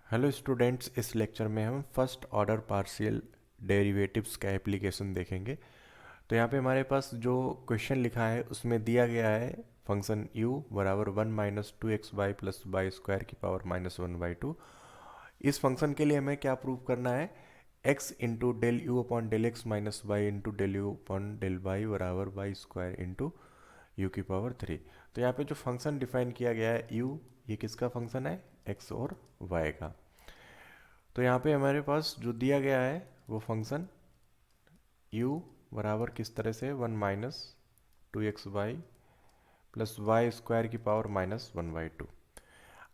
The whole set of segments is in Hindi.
हेलो स्टूडेंट्स, इस लेक्चर में हम फर्स्ट ऑर्डर पार्शियल डेरिवेटिव्स का एप्लीकेशन देखेंगे। तो यहाँ पे हमारे पास जो क्वेश्चन लिखा है उसमें दिया गया है फंक्शन u बराबर 1 - 2x y plus y square की पावर -1/2। इस फंक्शन के लिए हमें क्या प्रूव करना है? x into del u upon del x minus y into del u upon del y बराबर वाई स्क्वायर इंटू यू की पावर 3। तो यहाँ पे जो फंक्शन डिफाइन किया गया है u, ये किसका फंक्शन है? x और y का। तो यहाँ पे हमारे पास जो दिया गया है वो फंक्शन u बराबर किस तरह से 1 - 2x y plus y square की पावर -1/2।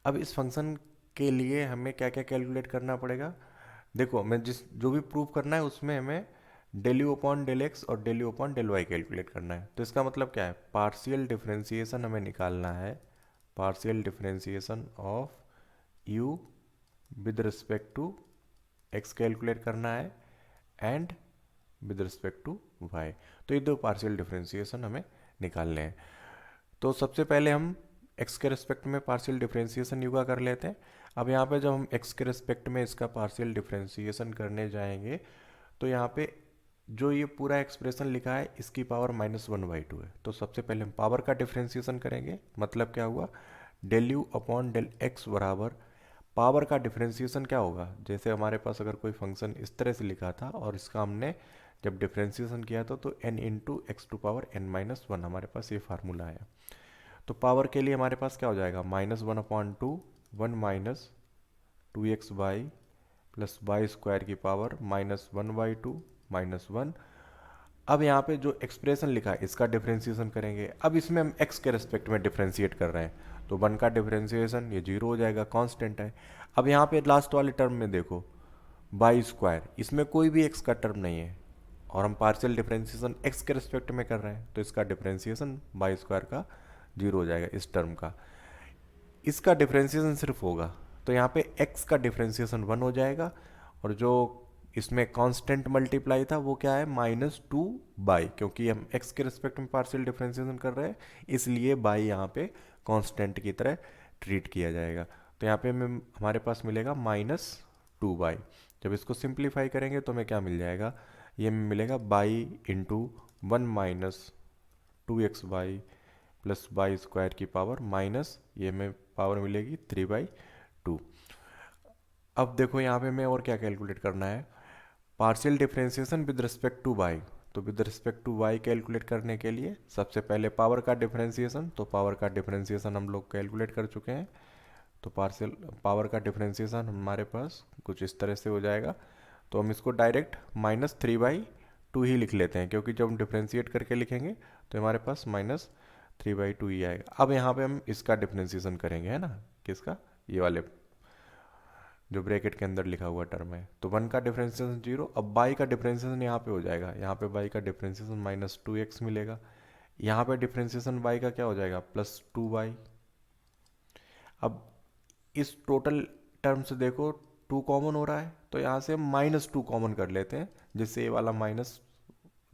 अब इस फंक्शन के लिए हमें क्या क्या कैलकुलेट करना पड़ेगा? देखो, मैं जो भी प्रूव करना है उसमें हमें del u upon del x और del u upon del y calculate करना है। तो इसका मतलब क्या है? पार्शियल डिफरेंशिएशन हमें निकालना है। Partial differentiation of u with respect to x calculate करना है and with respect to y। तो ये दो पार्शियल डिफरेंशिएशन हमें निकालने हैं। तो सबसे पहले हम x के रिस्पेक्ट में पार्शियल डिफरेंशिएशन यू का कर लेते हैं। अब यहाँ पे जब हम x के रिस्पेक्ट में इसका पार्शियल डिफरेंशिएशन करने जाएंगे तो यहाँ पे जो ये पूरा एक्सप्रेशन लिखा है इसकी पावर -1/2 है। तो सबसे पहले हम पावर का डिफरेंशिएशन करेंगे। मतलब क्या हुआ? Del u upon del x बराबर पावर का डिफरेंशिएशन क्या होगा? जैसे हमारे पास अगर कोई फंक्शन इस तरह से लिखा था और इसका हमने जब डिफरेंशिएशन किया था तो n into x to power n-1 हमारे पास ये फार्मूला आया। तो पावर के लिए हमारे पास क्या हो जाएगा? -1/2 1 - 2x y plus y square की पावर -1/2 -1। अब यहाँ पे जो एक्सप्रेशन लिखा है इसका डिफरेंशिएशन करेंगे। अब इसमें हम x के रेस्पेक्ट में डिफरेंशिएट कर रहे हैं तो 1 का डिफरेंशिएशन ये 0 हो जाएगा, कांस्टेंट है। अब यहाँ पे लास्ट वाले टर्म में देखो, वाई स्क्वायर, इसमें कोई भी x का टर्म नहीं है और हम पार्शियल डिफरेंशिएशन x के रेस्पेक्ट में कर रहे हैं तो इसका डिफरेंशिएशन वाई स्क्वायर का 0 हो जाएगा इस टर्म का। इसका डिफरेंशिएशन सिर्फ होगा तो यहाँ पे x का डिफरेंशिएशन 1 हो जाएगा और जो इसमें कांस्टेंट मल्टीप्लाई था वो क्या है? -2 क्योंकि हम x के रिस्पेक्ट में पार्शियल डिफरेंशिएशन कर रहे हैं इसलिए बाई यहाँ पे कांस्टेंट की तरह ट्रीट किया जाएगा। तो यहाँ पे हमें हमारे पास मिलेगा -2। जब इसको सिंप्लीफाई करेंगे तो हमें क्या मिल जाएगा? ये मिलेगा y into 1 - 2x y plus y square की पावर माइनस ये में पावर मिलेगी 3/2। अब देखो यहाँ पे हमें और क्या कैलकुलेट करना है? Partial differentiation with respect to y. तो with respect to y calculate करने के लिए सबसे पहले पावर का डिफरेंशिएशन, तो पावर का डिफरेंशिएशन हम लोग कैलकुलेट कर चुके हैं। तो पार्शियल पावर का डिफरेंशिएशन हमारे पास कुछ इस तरह से हो जाएगा। तो हम इसको डायरेक्ट -3/2 ही लिख लेते हैं क्योंकि जब हम डिफरेंशिएट करके लिखेंगे तो हमारे पास -3/2 ही आएगा। अब यहाँ पे हम इसका डिफरेंशिएशन करेंगे, है ना? किसका? ये वाले जो ब्रैकेट के अंदर लिखा हुआ टर्म है। तो 1 का डिफरेंशिएशन 0। अब बाई का डिफरेंशिएशन यहाँ पे हो जाएगा। यहाँ पे बाई का डिफरेंशिएशन -2x मिलेगा। यहाँ पे डिफरेंशिएशन बाई का क्या हो जाएगा? +2y। अब इस टोटल टर्म से देखो 2 कॉमन हो रहा है तो यहाँ से हम -2 कॉमन कर लेते हैं जिससे ये वाला माइनस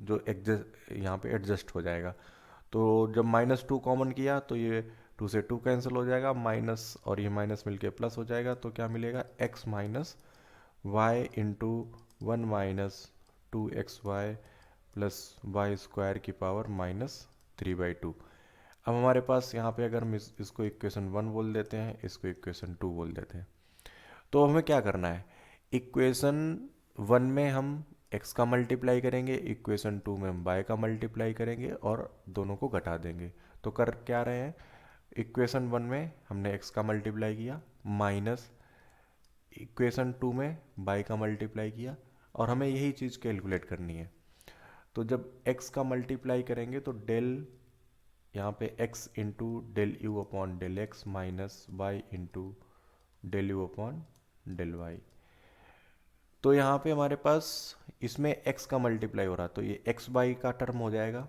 जो एडजस्ट यहाँ पे एडजस्ट हो जाएगा। तो जब -2 कॉमन किया तो ये 2 से 2 कैंसिल हो जाएगा, माइनस और ये माइनस मिलके प्लस हो जाएगा। तो क्या मिलेगा? x minus y into 1 - 2xy plus y square की पावर -3/2। अब हमारे पास यहाँ पे अगर हम इसको इक्वेशन 1 बोल देते हैं, इसको इक्वेशन 2 बोल देते हैं। तो हमें क्या करना है? इक्वेशन 1 में हम x का मल्टीप्लाई करेंगे, इक्वेशन 2 में हम y का मल्टीप्लाई करेंगे और दोनों को घटा देंगे। तो कर क्या रहे हैं? इक्वेशन 1 में हमने x का मल्टीप्लाई किया माइनस इक्वेशन 2 में y का मल्टीप्लाई किया और हमें यही चीज़ कैलकुलेट करनी है। तो जब x का मल्टीप्लाई करेंगे तो डेल यहाँ पे x into del u upon del x minus y into del u upon del y. तो यहाँ पे हमारे पास इसमें x का मल्टीप्लाई हो रहा तो ये एक्स वाई का टर्म हो जाएगा।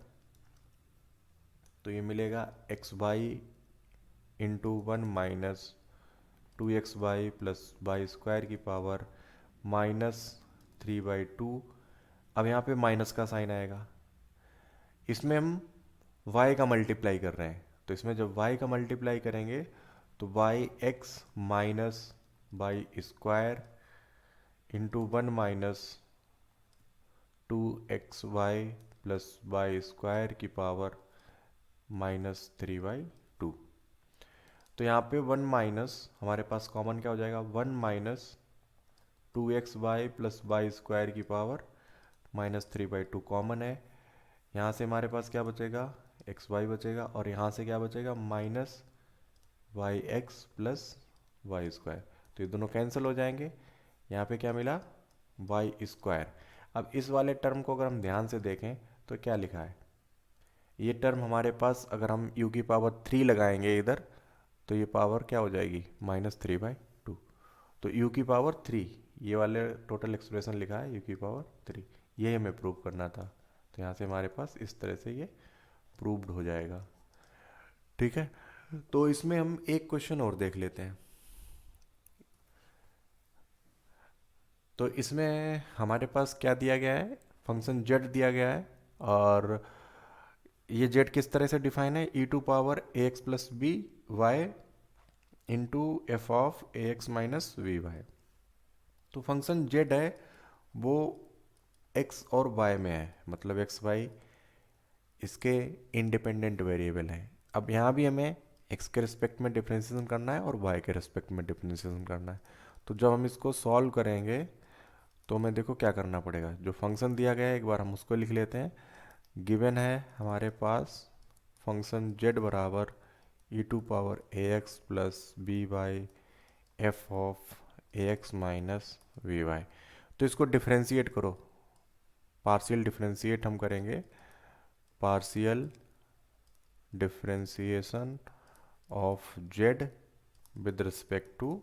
तो ये मिलेगा x y into 1 - 2xy plus y square की पावर -3/2। अब यहाँ पे माइनस का साइन आएगा। इसमें हम y का मल्टीप्लाई कर रहे हैं तो इसमें जब y का मल्टीप्लाई करेंगे तो y x minus y square into 1 minus 2xy plus y square की पावर -3/2। तो यहाँ पे 1 माइनस हमारे पास कॉमन क्या हो जाएगा, 1 minus 2xy plus y square की पावर -3/2 कॉमन है। यहाँ से हमारे पास क्या बचेगा, एक्स वाई बचेगा, और यहाँ से क्या बचेगा, -y(x) प्लस वाई स्क्वायर। तो ये दोनों कैंसिल हो जाएंगे। यहाँ पे क्या मिला, वाई स्क्वायर। अब इस वाले टर्म को अगर हम ध्यान से देखें तो क्या लिखा है, ये टर्म हमारे पास अगर हम u की पावर 3 लगाएंगे इधर, तो ये पावर क्या हो जाएगी, -3/2। तो u की पावर 3, ये वाले टोटल एक्सप्रेशन लिखा है u की पावर 3, ये हमें प्रूव करना था। तो यहाँ से हमारे पास इस तरह से ये प्रूव्ड हो जाएगा। ठीक है, तो इसमें हम एक क्वेश्चन और देख लेते हैं। तो इसमें हमारे पास क्या दिया गया है, फंक्शन z दिया गया है, और ये z किस तरह से डिफाइन है, e to power ax plus b y into f of a x minus v y. तो फंक्शन z है वो x और y में है, मतलब x y इसके इंडिपेंडेंट वेरिएबल हैं। अब यहाँ भी हमें x के रिस्पेक्ट में डिफरेंशिएशन करना है और y के रिस्पेक्ट में डिफरेंशिएशन करना है। तो जब हम इसको सॉल्व करेंगे तो हमें देखो क्या करना पड़ेगा, जो फंक्शन दिया गया है एक बार हम उसको लिख लेते हैं। गिवन है हमारे पास फंक्शन z बराबर e to power a x plus b y f of a x minus v y. तो इसको डिफ्रेंशिएट करो, पार्शियल डिफ्रेंशिएट हम करेंगे, partial differentiation of z with respect to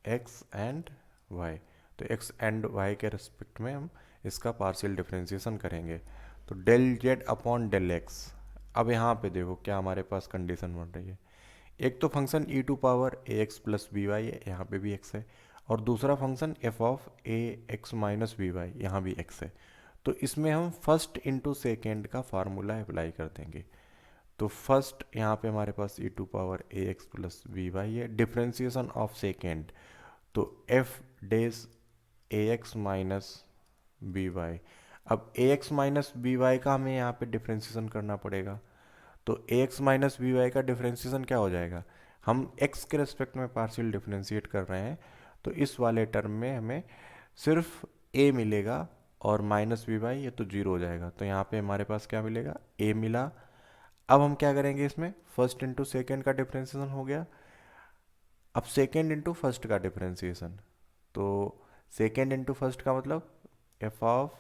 x and y। तो x एंड y के रिस्पेक्ट में हम इसका पार्शियल डिफ्रेंशिएशन करेंगे। तो del z upon del x। अब यहाँ पे देखो क्या हमारे पास कंडीशन बन रही है, एक तो function e to power a x plus b y है, यहाँ पे भी x है, और दूसरा function f of a x minus b y, यहाँ भी x है। तो इसमें हम फर्स्ट इंटू सेकेंड का फार्मूला अप्लाई कर देंगे। तो फर्स्ट यहाँ पे हमारे पास e to power a x plus b y है, डिफ्रेंशिएशन ऑफ सेकेंड, तो f dash a x minus b y. अब a x minus b y का हमें यहाँ पे डिफ्रेंशिएशन करना पड़ेगा। तो ए एक्स माइनस बी वाई का डिफ्रेंशिएशन क्या हो जाएगा, हम एक्स के रेस्पेक्ट में पार्शियल डिफ्रेंशिएट कर रहे हैं, तो इस वाले टर्म में हमें सिर्फ ए मिलेगा और माइनस बी वाई ये तो जीरो हो जाएगा। तो यहाँ पे हमारे पास क्या मिलेगा, ए मिला। अब हम क्या करेंगे, इसमें फर्स्ट इंटू सेकेंड का डिफ्रेंशिएशन हो गया, अब सेकेंड इंटू फर्स्ट का डिफ्रेंशिएशन। तो सेकेंड इंटू फर्स्ट का मतलब f of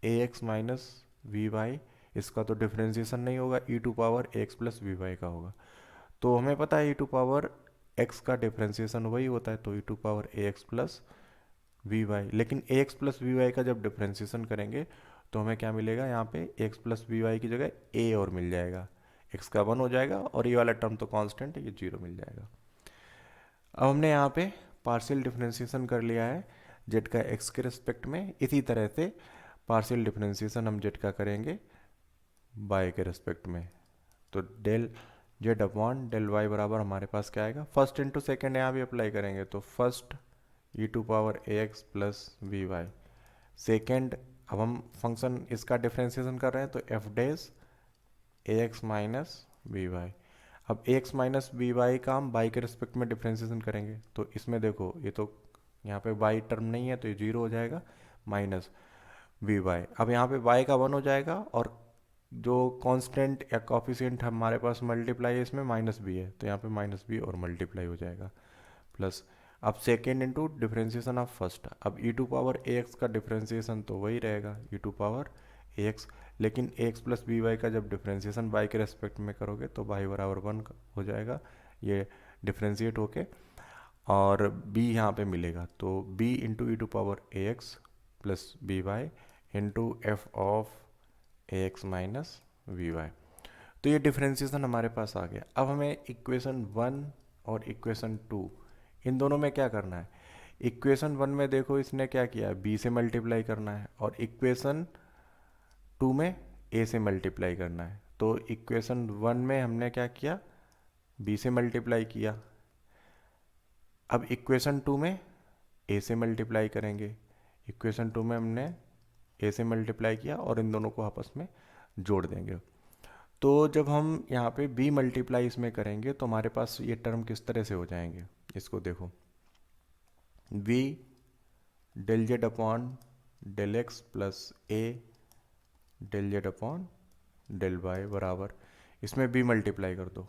a x minus v y, इसका तो डिफ्रेंशिएशन नहीं होगा, e to power a x plus v y का होगा। तो हमें पता है ई टू पावर एक्स का डिफ्रेंशिएशन वही होता है, तो e to power a x plus v y. लेकिन a x plus v y का जब डिफ्रेंशिएशन करेंगे तो हमें क्या मिलेगा, यहाँ पे एक्स प्लस वी वाई की जगह ए और मिल जाएगा, एक्स का 1 हो जाएगा और ये वाला टर्म तो कांस्टेंट है, ये 0 मिल जाएगा। अब हमने यहाँ पे पार्शियल डिफरेंशिएशन कर लिया है जेड का एक्स के रिस्पेक्ट में। इसी तरह से पार्शियल डिफरेंशिएशन हम जेड का करेंगे वाई के रिस्पेक्ट में। तो del z upon del y बराबर हमारे पास क्या आएगा, फर्स्ट इंटू सेकेंड यहाँ भी अप्लाई करेंगे, तो first e to power a x plus v y, second अब हम फंक्शन इसका डिफरेंशिएशन कर रहे हैं तो f dash a x minus v y. अब a x minus b y का हम वाई के रिस्पेक्ट में डिफ्रेंशिएशन करेंगे, तो इसमें देखो ये तो यहाँ पे वाई टर्म नहीं है तो ये 0 हो जाएगा, माइनस वी वाई। अब यहाँ पे वाई का 1 हो जाएगा और जो कांस्टेंट या कॉफिशिएंट हमारे पास मल्टीप्लाई है इसमें माइनस बी है, तो यहाँ पे माइनस बी और मल्टीप्लाई हो जाएगा प्लस। अब second into differentiation of first, अब e to power a x का डिफ्रेंशिएशन तो वही रहेगा ई टू पावर ए एक्स, लेकिन a x plus b y का जब डिफ्रेंशिएशन वाई के रेस्पेक्ट में करोगे तो वाई बराबर 1 हो जाएगा, ये डिफ्रेंशिएट होके और b यहाँ पे मिलेगा, तो b into e to power a x plus b y into f of a x minus v y. तो ये डिफ्रेंशिएशन हमारे पास आ गया। अब हमें इक्वेशन 1 और इक्वेशन 2 इन दोनों में क्या करना है, इक्वेशन 1 में देखो इसने क्या किया है, b से मल्टीप्लाई करना है, और इक्वेशन 2 में a से मल्टीप्लाई करना है। तो इक्वेशन 1 में हमने क्या किया, b से मल्टीप्लाई किया, अब इक्वेशन 2 में ए से मल्टीप्लाई करेंगे। इक्वेशन 2 में हमने ए से मल्टीप्लाई किया और इन दोनों को आपस में जोड़ देंगे। तो जब हम यहाँ पे बी मल्टीप्लाई इसमें करेंगे तो हमारे पास ये टर्म किस तरह से हो जाएंगे, इसको देखो। V del z upon del x plus a del z upon del y बराबर, इसमें बी मल्टीप्लाई कर दो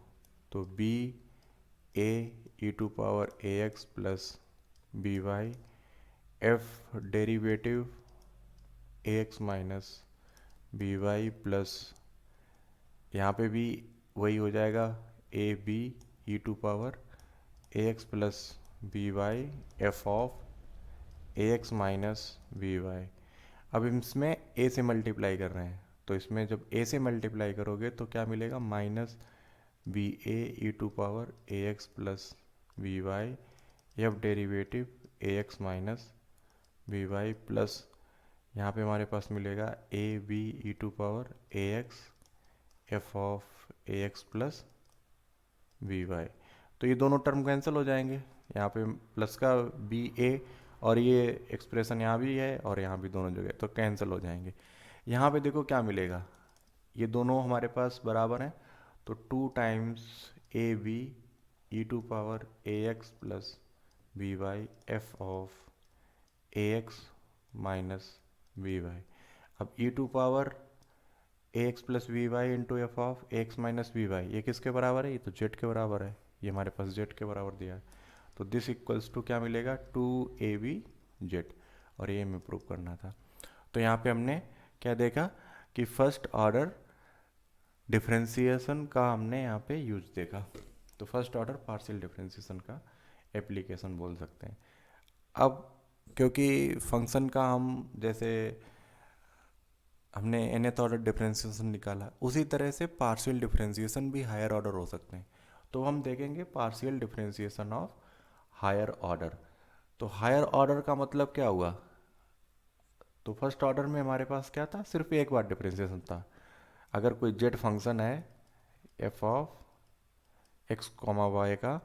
तो b a e to power a x plus b y f derivative a x minus b y plus यहाँ पे भी वही हो जाएगा a b e to power a x plus b y f of a x minus b y. अब इसमें ए से मल्टीप्लाई कर रहे हैं तो इसमें जब ए से मल्टीप्लाई करोगे तो क्या मिलेगा, minus b a e to power a x plus b y f derivative a x minus b y plus यहाँ पे हमारे पास मिलेगा a b e to power a x f of a x plus b y. तो ये दोनों टर्म कैंसिल हो जाएंगे, यहाँ पे प्लस का बी ए और ये एक्सप्रेशन यहाँ भी है और यहाँ भी दोनों जगह, तो कैंसिल हो जाएंगे। यहाँ पे देखो क्या मिलेगा, ये दोनों हमारे पास बराबर हैं तो 2 times a b e to power a x plus b y f of a x minus b y. अब e to power a x plus v y into f of a x minus v y, ये किसके बराबर है, ये तो जेड के बराबर है, ये हमारे पास जेड के बराबर दिया है। तो दिस इक्वल्स टू क्या मिलेगा, 2ab जेड, और ये हमें प्रूव करना था। तो यहाँ पे हमने क्या देखा कि फर्स्ट ऑर्डर डिफरेंशिएशन का हमने यहाँ पे यूज देखा। तो फर्स्ट ऑर्डर पार्शियल डिफरेंशिएशन का एप्लीकेशन बोल सकते हैं। अब क्योंकि फंक्शन का हम जैसे हमने nth ऑर्डर डिफरेंशिएशन निकाला, उसी तरह से पार्शियल डिफरेंशिएशन भी हायर ऑर्डर हो सकते हैं। तो हम देखेंगे partial differentiation of higher order. तो हायर ऑर्डर का मतलब क्या हुआ, तो फर्स्ट ऑर्डर में हमारे पास क्या था, सिर्फ एक बार डिफरेंशिएशन था। अगर कोई जेड फंक्शन है f of x comma y का,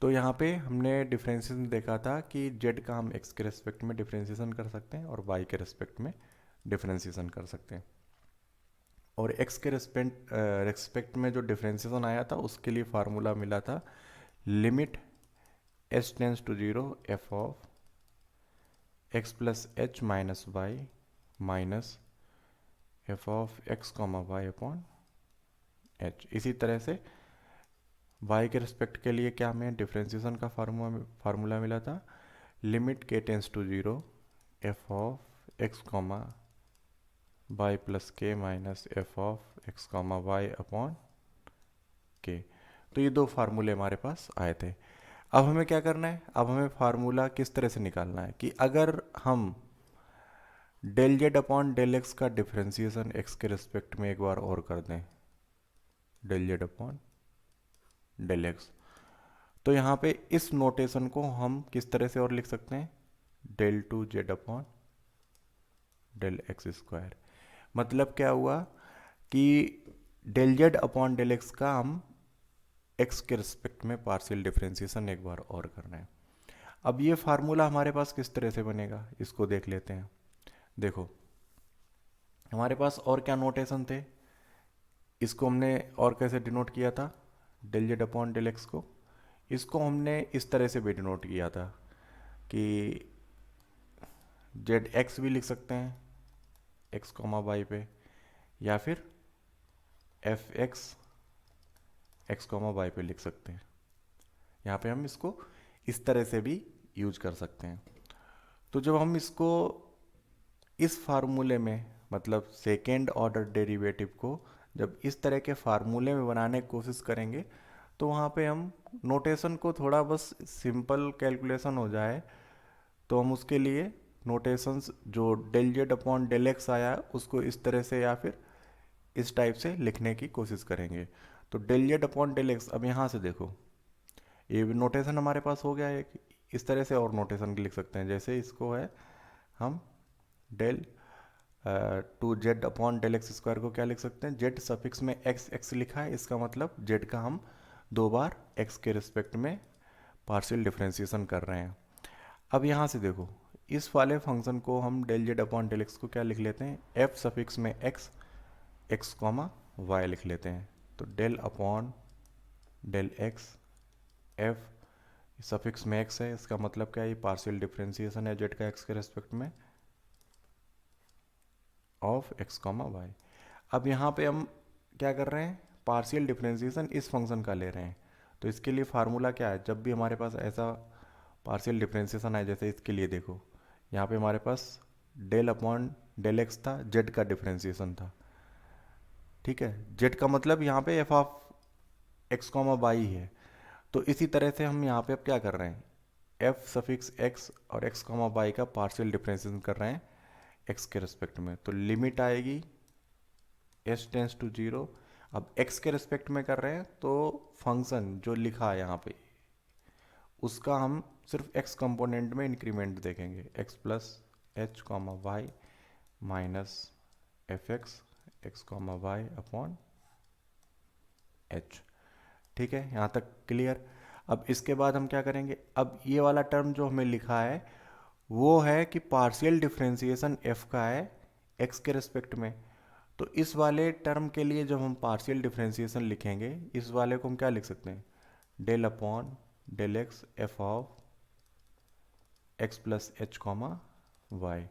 तो यहाँ पे हमने डिफरेंशिएशन देखा था कि जेड का हम एक्स के रेस्पेक्ट में डिफरेंशिएशन कर सकते हैं और वाई के रेस्पेक्ट में डिफरेंशिएशन कर सकते हैं। और एक्स के रेस्पेक्ट में जो डिफरेंशिएशन आया था उसके लिए फार्मूला मिला था limit h tends to 0 f of x plus h minus y minus f of x comma y upon h. इसी तरह से वाई के रेस्पेक्ट के लिए क्या हमें डिफरेंशिएशन का फार्मूला मिला था, लिमिट के tends to 0 f of x comma y plus k minus f of x comma y upon k. तो ये दो फार्मूले हमारे पास आए थे। अब हमें क्या करना है, अब हमें फार्मूला किस तरह से निकालना है कि अगर हम del z upon del x का डिफरेंशिएशन एक्स के रिस्पेक्ट में एक बार और कर दें, del z upon del x, तो यहाँ पे इस नोटेशन को हम किस तरह से और लिख सकते हैं, del two z upon del x square. मतलब क्या हुआ कि del z upon del x का हम एक्स के रिस्पेक्ट में पार्शियल डिफरेंशिएशन एक बार और करना है। अब ये फार्मूला हमारे पास किस तरह से बनेगा, इसको देख लेते हैं। देखो हमारे पास और क्या नोटेशन थे, इसको हमने और कैसे डिनोट किया था, del z upon del x को, इसको हमने इस तरह से भी डिनोट किया था कि जेड एक्स भी लिख सकते हैं एक्स कॉमा वाई पे, या फिर f x x comma y पे लिख सकते हैं। यहाँ पे हम इसको इस तरह से भी यूज कर सकते हैं। तो जब हम इसको इस फार्मूले में, मतलब सेकेंड ऑर्डर डेरिवेटिव को जब इस तरह के फार्मूले में बनाने की कोशिश करेंगे तो वहाँ पे हम नोटेशन को थोड़ा बस सिंपल कैलकुलेशन हो जाए, तो हम उसके लिए नोटेशंस जो del z upon del x आया उसको इस तरह से या फिर इस टाइप से लिखने की कोशिश करेंगे। तो del z upon del x, अब यहाँ से देखो ये नोटेशन हमारे पास हो गया एक, इस तरह से और नोटेशन लिख सकते हैं, जैसे इसको है हम del two z upon del x square को क्या लिख सकते हैं, जेड सफिक्स में एक्स एक्स लिखा है, इसका मतलब जेड का हम 2 बार एक्स के रिस्पेक्ट में पार्शियल डिफरेंशिएशन कर रहे हैं। अब यहाँ से देखो, इस वाले फंक्शन को हम del z upon del x को क्या लिख लेते हैं, एफ सफिक्स में एक्स, एक्स कॉमा वाई लिख लेते हैं। तो del upon del x, f suffix में एक्स है, इसका मतलब क्या है, ये पार्शियल डिफरेंशिएशन है जेड का एक्स के रेस्पेक्ट में ऑफ एक्स कॉमा वाई। अब यहाँ पे हम क्या कर रहे हैं, पार्शियल डिफरेंशिएशन इस फंक्शन का ले रहे हैं। तो इसके लिए फार्मूला क्या है, जब भी हमारे पास ऐसा पार्शियल डिफरेंशिएशन आए, जैसे इसके लिए देखो, यहाँ पे हमारे पास डेल अपॉन डेल एक्स था, जेड का डिफरेंशिएशन था, ठीक है। जेड का मतलब यहाँ पे f of x comma y है। तो इसी तरह से हम यहाँ पे अब क्या कर रहे हैं, एफ सफिक्स एक्स और एक्स कॉमा वाई का पार्शियल डिफरेंशिएशन कर रहे हैं एक्स के रिस्पेक्ट में। तो लिमिट आएगी एस टेंस टू जीरो। अब एक्स के रिस्पेक्ट में कर रहे हैं तो फंक्शन जो लिखा है यहाँ पे, उसका हम सिर्फ एक्स कंपोनेंट में इंक्रीमेंट देखेंगे, x plus h comma y minus f x x comma y upon h. ठीक है, यहाँ तक क्लियर। अब इसके बाद हम क्या करेंगे, अब ये वाला टर्म जो हमें लिखा है वो है कि पार्शियल डिफरेंशिएशन एफ का है एक्स के रिस्पेक्ट में। तो इस वाले टर्म के लिए जब हम पार्शियल डिफरेंशिएशन लिखेंगे, इस वाले को हम क्या लिख सकते हैं, del upon del x f of x plus h comma y,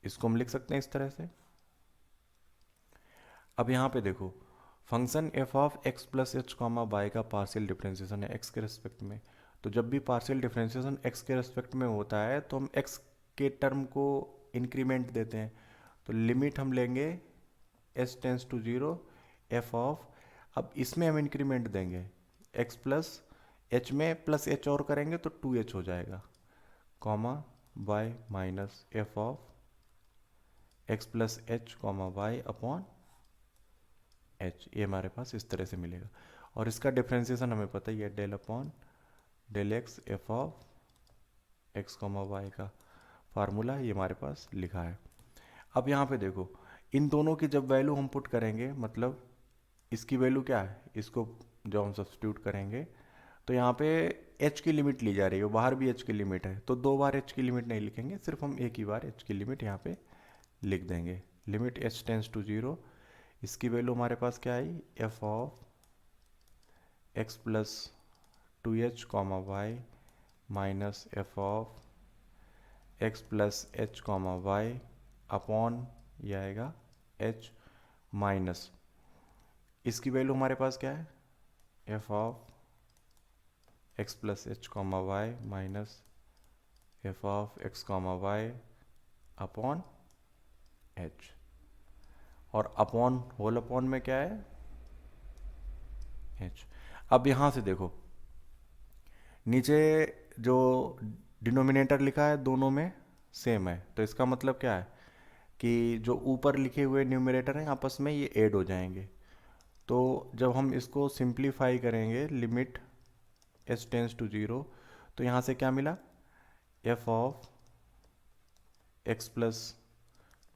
इसको हम लिख सकते हैं इस तरह से। अब यहाँ पे देखो, function f of x plus h comma y का पार्शियल डिफरेंशिएशन है एक्स के रिस्पेक्ट में। तो जब भी पार्शियल डिफरेंशिएशन एक्स के रिस्पेक्ट में होता है तो हम एक्स के टर्म को इंक्रीमेंट देते हैं। तो लिमिट हम लेंगे s tends to zero f of, अब इसमें हम इंक्रीमेंट देंगे एक्स प्लस एच में प्लस एच और करेंगे तो 2h हो जाएगा, comma y minus f of x plus h comma y upon h, ये हमारे पास इस तरह से मिलेगा। और इसका डिफ्रेंसिएशन हमें पता ही है, del upon del x f of x comma y का फार्मूला ये हमारे पास लिखा है। अब यहाँ पे देखो, इन दोनों की जब वैल्यू हम पुट करेंगे, मतलब इसकी वैल्यू क्या है, इसको जब हम सब्स्टिट्यूट करेंगे तो यहाँ पे h की लिमिट ली जा रही है, बाहर भी h की लिमिट है, तो 2 बार h की लिमिट नहीं लिखेंगे, सिर्फ हम एक ही बार h की लिमिट यहाँ पे लिख देंगे। Limit h tends to zero, इसकी वैल्यू हमारे पास क्या आई, f of x plus 2h comma y minus f of x plus h comma y upon ये आएगा h माइनस, इसकी वैल्यू हमारे पास क्या है, f of x plus h comma y minus f of x comma y upon h, और अपॉन होल अपॉन में क्या है, एच। अब यहाँ से देखो, नीचे जो डिनोमिनेटर लिखा है दोनों में सेम है, तो इसका मतलब क्या है कि जो ऊपर लिखे हुए न्यूमरेटर हैं आपस में ये ऐड हो जाएंगे। तो जब हम इसको सिंप्लीफाई करेंगे, limit s tends to zero, तो यहाँ से क्या मिला, f of x plus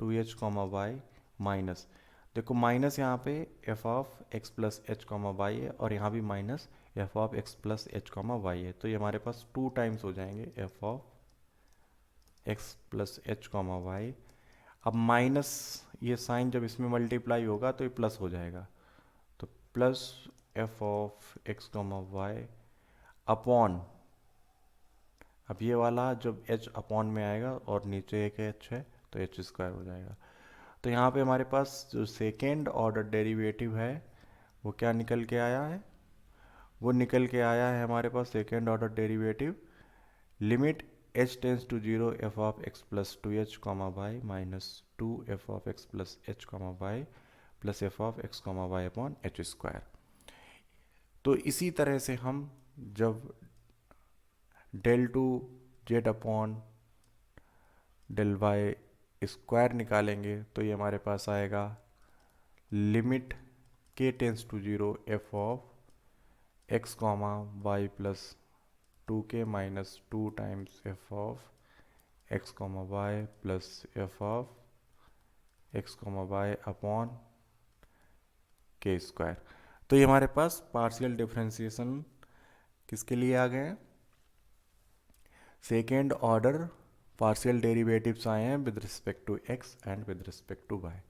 2h comma y minus, देखो माइनस यहाँ पे f of x plus h comma y है, और यहाँ भी minus f of x plus h comma y है, तो ये हमारे पास 2 टाइम्स हो जाएंगे f of x plus h comma y. अब माइनस ये साइन जब इसमें मल्टीप्लाई होगा तो ये प्लस हो जाएगा, तो plus f of x comma y upon, अब ये वाला जब h अपॉन में आएगा और नीचे एक h है तो एच स्क्वायर हो जाएगा। तो यहाँ पे हमारे पास जो सेकेंड ऑर्डर डेरिवेटिव है वो क्या निकल के आया है, वो निकल के आया है हमारे पास second order derivative, limit h tends to zero f of x plus 2h comma y minus 2 f of x plus h comma y plus f of x comma y upon h square. तो इसी तरह से हम जब del two z upon del y square निकालेंगे तो ये हमारे पास आएगा लिमिट के tends to zero f of x comma y plus 2k minus 2 times f of x comma y plus f of x comma y upon के स्क्वायर। तो ये हमारे पास पार्शियल डिफरेंशिएशन किसके लिए आ गए हैं? सेकेंड ऑर्डर पार्शियल डेरिवेटिव्स आए हैं with respect to x and with respect to y.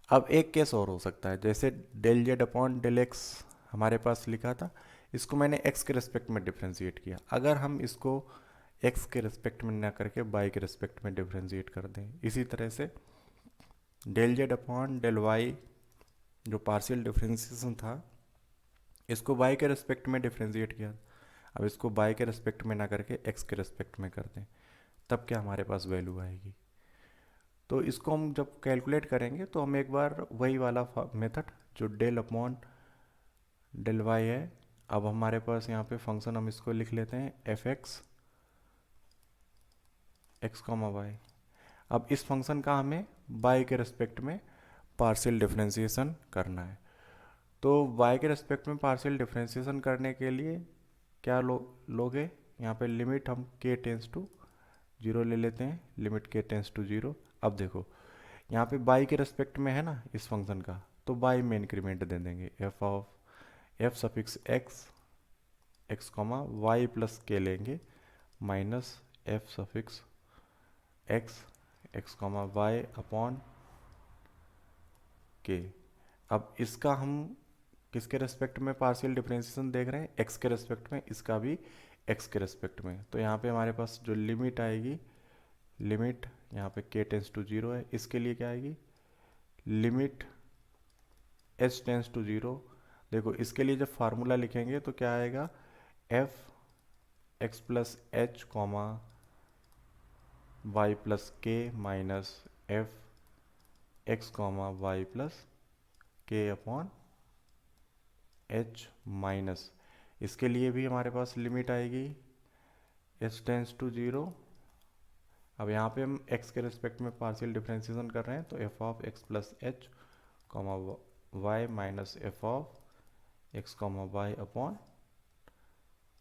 अब एक केस और हो सकता है, जैसे del z upon del x हमारे पास लिखा था, इसको मैंने एक्स के रिस्पेक्ट में डिफ्रेंशिएट किया। अगर हम इसको एक्स के रिस्पेक्ट में ना करके वाई के रिस्पेक्ट में डिफ्रेंशिएट कर दें, इसी तरह से del z upon del y जो पार्शियल डिफ्रेंशिएशन था, इसको वाई के रिस्पेक्ट में डिफ्रेंशिएट किया। अब इसको वाई के रिस्पेक्ट में ना करके एक्स के रिस्पेक्ट में कर दें, तब क्या हमारे पास वैल्यू आएगी? तो इसको हम जब कैलकुलेट करेंगे तो हम एक बार वही वाला मेथड जो डेल अपॉन डेल वाई है, अब हमारे पास यहाँ पे फंक्शन हम इसको लिख लेते हैं f x x comma y. अब इस फंक्शन का हमें वाई के रिस्पेक्ट में पार्शियल डिफरेंशिएशन करना है। तो वाई के रिस्पेक्ट में पार्शियल डिफरेंशिएशन करने के लिए क्या लोगे? यहाँ पे लिमिट हम के टेंस टू जीरो ले लेते हैं, लिमिट के टेंस टू जीरो। अब देखो यहाँ पे वाई के रिस्पेक्ट में है ना इस फंक्शन का, तो वाई में इंक्रीमेंट दे देंगे f of f suffix x x comma y plus k लेंगे minus f suffix x x comma y upon k. अब इसका हम किसके रेस्पेक्ट में पार्शियल डिफरेंशिएशन देख रहे हैं? एक्स के रेस्पेक्ट में, इसका भी एक्स के रेस्पेक्ट में। तो यहाँ पे हमारे पास जो लिमिट आएगी, लिमिट यहाँ पे के टेंस टू जीरो है, इसके लिए क्या आएगी? Limit h tends to zero. देखो इसके लिए जब फार्मूला लिखेंगे तो क्या आएगा? F x plus h comma y plus k minus f x comma y plus k upon h minus, इसके लिए भी हमारे पास लिमिट आएगी एच टेंस टू जीरो। अब यहाँ पे हम x के रिस्पेक्ट में पार्शियल डिफरेंशिएशन कर रहे हैं, तो f of x plus h comma y minus f of x comma y upon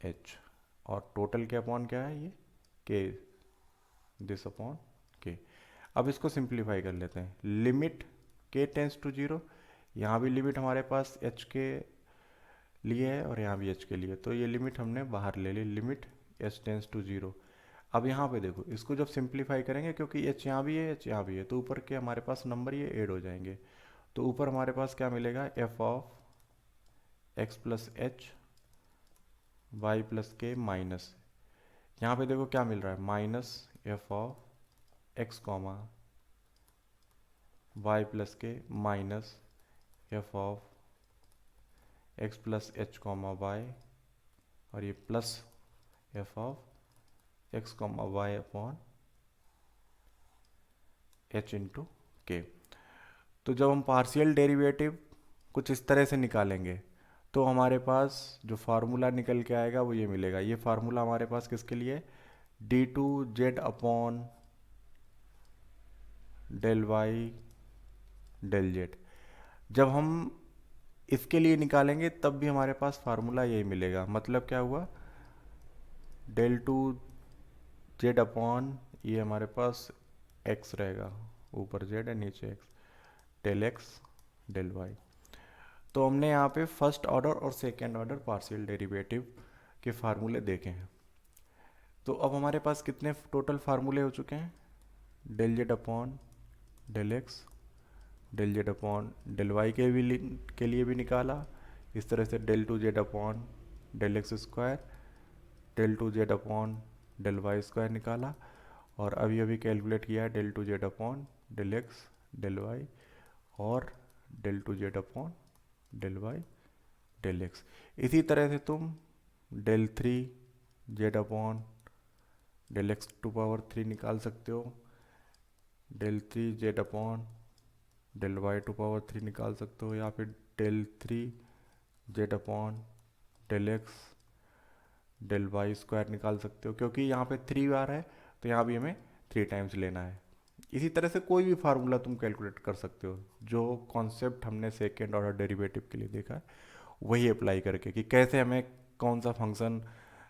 h, और टोटल के अपॉन क्या है? ये के, दिस अपॉन के। अब इसको सिंप्लीफाई कर लेते हैं, लिमिट के टेंस टू जीरो, यहाँ भी लिमिट हमारे पास h के लिए है और यहाँ भी h के लिए, तो ये लिमिट हमने बाहर ले ली, limit h tends to zero. अब यहाँ पे देखो इसको जब सिंप्लीफाई करेंगे, क्योंकि h यहाँ भी है h यहाँ भी है, तो ऊपर के हमारे पास नंबर ये ऐड हो जाएंगे। तो ऊपर हमारे पास क्या मिलेगा? F of x plus h y plus k minus, यहाँ पे देखो क्या मिल रहा है? Minus f of x comma y plus k minus f of x plus h comma y, और ये plus f of x comma y upon h into k. तो जब हम पार्शियल डेरिवेटिव कुछ इस तरह से निकालेंगे तो हमारे पास जो फार्मूला निकल के आएगा वो ये मिलेगा। ये फार्मूला हमारे पास किसके लिए? D two z upon del y del z. जब हम इसके लिए निकालेंगे तब भी हमारे पास फार्मूला यही मिलेगा। मतलब क्या हुआ? डेल टू जेड अपॉन, ये हमारे पास एक्स रहेगा, ऊपर जेड है नीचे x, del x del y. तो हमने यहाँ पे फर्स्ट ऑर्डर और सेकेंड ऑर्डर पार्शियल डेरिवेटिव के फार्मूले देखे हैं। तो अब हमारे पास कितने टोटल फार्मूले हो चुके हैं? Del z upon del x del z upon del y के लिए भी निकाला, इस तरह से del two z upon del x square del two z upon del y square निकाला, और अभी अभी कैलकुलेट किया del two z upon del x del y और del two z upon del y del x. इसी तरह से तुम del three z upon del x to power three निकाल सकते हो, del three z upon del y to power three निकाल सकते हो, या फिर del three z upon del x del y square निकाल सकते हो, क्योंकि यहाँ पे थ्री बार है तो यहाँ भी हमें थ्री टाइम्स लेना है। इसी तरह से कोई भी फार्मूला तुम कैलकुलेट कर सकते हो। जो कॉन्सेप्ट हमने सेकेंड ऑर्डर डेरिवेटिव के लिए देखा है वही अप्लाई करके, कि कैसे हमें कौन सा फंक्शन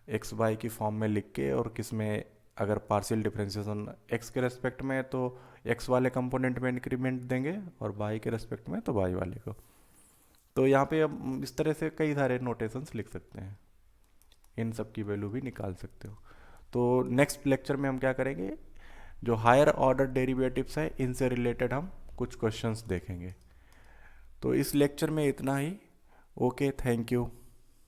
एक्स वाई की फॉर्म में लिख के, और किस में अगर पार्शियल डिफरेंशिएशन एक्स के रेस्पेक्ट में तो एक्स वाले कंपोनेंट में इंक्रीमेंट देंगे, और वाई के रेस्पेक्ट में तो वाई वाले को। तो यहाँ पे अब इस तरह से कई सारे नोटेशंस लिख सकते हैं। इन सब की वैल्यू भी निकाल सकते हो। तो नेक्स्ट लेक्चर में हम क्या करेंगे, जो हायर ऑर्डर डेरिवेटिव्स है इनसे रिलेटेड हम कुछ क्वेश्चंस देखेंगे। तो इस लेक्चर में इतना ही। Okay, thank you.